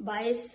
22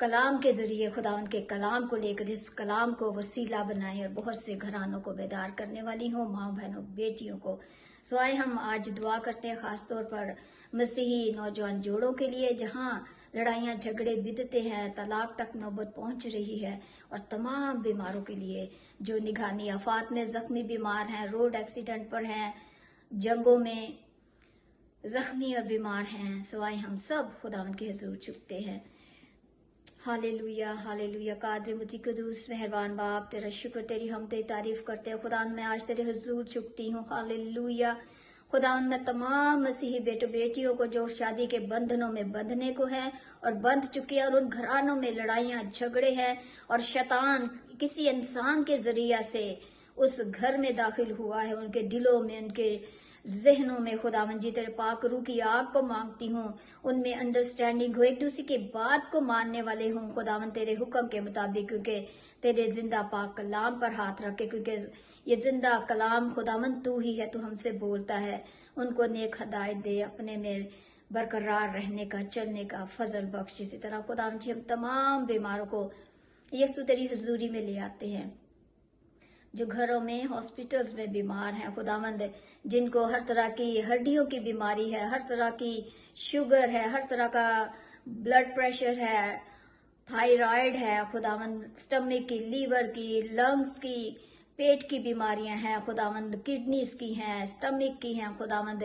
کلام کے ذریعے خداوند کے کلام کو لے کر اس کلام کو وسیلہ بنائے اور بہت سے گھرانوں کو بیدار کرنے والی ہوں، ماں بہنوں بیٹیوں کو۔ سوائے ہم آج دعا کرتے ہیں خاص طور پر مسیحی نوجوان جوڑوں کے لیے جہاں لڑائیاں جھگڑے بدتے ہیں، طلاق تک نوبت پہنچ رہی ہے، اور تمام بیماروں کے لیے جو نگہانی آفات میں زخمی بیمار ہیں، روڈ ایکسیڈنٹ پر ہیں، جنگوں میں زخمی اور بیمار ہیں، سوائے ہم سب خداوند کے حضور جھکتے ہیں۔ ہالےلویا ہالےلویا، قادر مجید قدوس مہربان باپ، تیرا شکر، تیری ہم تیری تعریف کرتے ہیں خداوند۔ میں آج تیرے حضور جھکتی ہوں، ہالےلویا خداوند۔ میں تمام مسیحی بیٹوں بیٹیوں کو جو شادی کے بندھنوں میں بندھنے کو ہیں اور بندھ چکے ہیں، اور ان گھرانوں میں لڑائیاں جھگڑے ہیں اور شیطان کسی انسان کے ذریعہ سے اس گھر میں داخل ہوا ہے، ان کے دلوں میں، ان کے ذہنوں میں، خداوند جی تیرے پاک روح کی آگ کو مانگتی ہوں، ان میں انڈرسٹینڈنگ ہو، ایک دوسرے کی بات کو ماننے والے ہوں خداوند تیرے حکم کے مطابق، کیونکہ تیرے زندہ پاک کلام پر ہاتھ رکھے، کیونکہ یہ زندہ کلام خداوند تو ہی ہے، تو ہم سے بولتا ہے۔ ان کو نیک ہدایت دے، اپنے میں برقرار رہنے کا، چلنے کا فضل بخش۔ اسی طرح خداوند جی ہم تمام بیماروں کو یسوع تیری حضوری میں لے آتے ہیں، جو گھروں میں ہاسپٹلز میں بیمار ہیں خداوند، جن کو ہر طرح کی ہڈیوں کی بیماری ہے، ہر طرح کی شوگر ہے، ہر طرح کا بلڈ پریشر ہے، تھائرائیڈ ہے خداوند، سٹمک کی، لیور کی، لنگز کی، پیٹ کی بیماریاں ہیں خداوند، کڈنیز کی ہیں، سٹمک کی ہیں خداوند،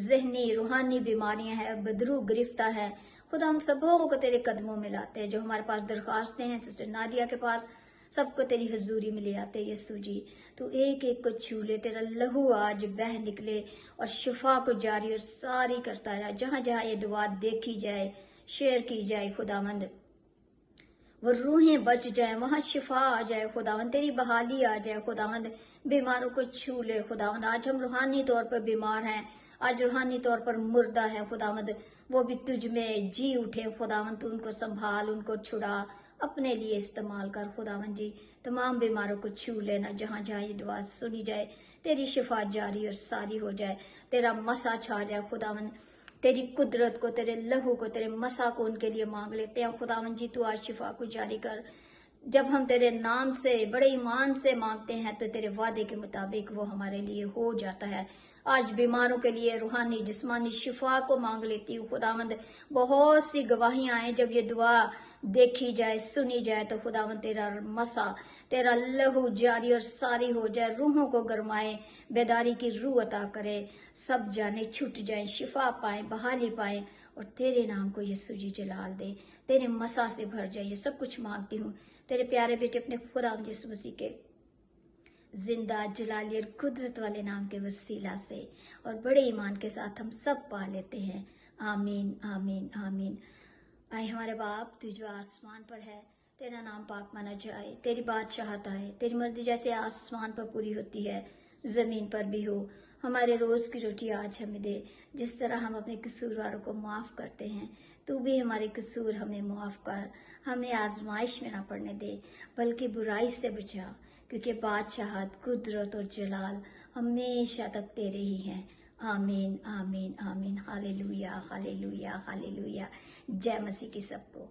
ذہنی روحانی بیماریاں ہیں، بدرو گرفتہ ہیں خداوند، سبوں کو تیرے قدموں میں لاتے ہیں۔ جو ہمارے پاس درخواستیں ہیں سسٹر نادیہ کے پاس، سب کو تیری حضوری میں لے آتے یسوع جی، تو ایک ایک کو چھو لے، تیرا لہو آج بہہ نکلے اور شفا کو جاری اور ساری کرتا رہا، جہاں جہاں یہ دعا دیکھی جائے، شیئر کی جائے خداوند، وہ روحیں بچ جائیں، وہاں شفا آ جائے خداوند، تیری بحالی آ جائے خداوند، بیماروں کو چھو لے خداوند۔ آج ہم روحانی طور پر بیمار ہیں، آج روحانی طور پر مردہ ہیں خداوند، وہ بھی تجھ میں جی اٹھے خداوند، تو ان کو سنبھال، ان کو چھڑا، اپنے لیے استعمال کر خداوند جی، تمام بیماروں کو چھو لینا، جہاں جہاں یہ دعا سنی جائے، تیری شفا جاری اور ساری ہو جائے، تیرا مسا چھا جائے خداوند، تیری قدرت کو، تیرے لہو کو، تیرے مسا کو ان کے لیے مانگ لیتے ہیں خداوند جی، تو آج شفا کو جاری کر۔ جب ہم تیرے نام سے بڑے ایمان سے مانگتے ہیں تو تیرے وعدے کے مطابق وہ ہمارے لیے ہو جاتا ہے۔ آج بیماروں کے لیے روحانی جسمانی شفا کو مانگ لیتی ہوں خداوند، بہت سی گواہیاں آئیں، جب یہ دعا دیکھی جائے، سنی جائے، تو خداوند تیرا مسا، تیرا لہو جاری اور ساری ہو جائے، روحوں کو گرمائے، بیداری کی روح عطا کرے، سب جانے چھٹ جائیں، شفا پائیں، بحالی پائیں، اور تیرے نام کو یسوع جی جلال دے، تیرے مسا سے بھر جائے۔ یہ سب کچھ مانگتی ہوں تیرے پیارے بیٹے اپنے خداوند یسوع مسیح کے زندہ جلالی اور قدرت والے نام کے وسیلہ سے، اور بڑے ایمان کے ساتھ ہم سب پا لیتے ہیں، آمین آمین آمین۔ اے ہمارے باپ، تو جو آسمان پر ہے، تیرا نام پاک مانا جائے، تیری بادشاہت آئے، تیری مرضی جیسے آسمان پر پوری ہوتی ہے زمین پر بھی ہو۔ ہمارے روز کی روٹی آج ہمیں دے، جس طرح ہم اپنے قصورواروں کو معاف کرتے ہیں، تو بھی ہمارے قصور ہمیں معاف کر، ہمیں آزمائش میں نہ پڑنے دے، بلکہ برائی سے بچا، کیونکہ بادشاہت، قدرت اور جلال ہمیشہ تک تیرے ہی ہیں، آمین آمین آمین، ہالےلویا ہالےلویا ہالےلویا۔ جے مسیح کی سب کو۔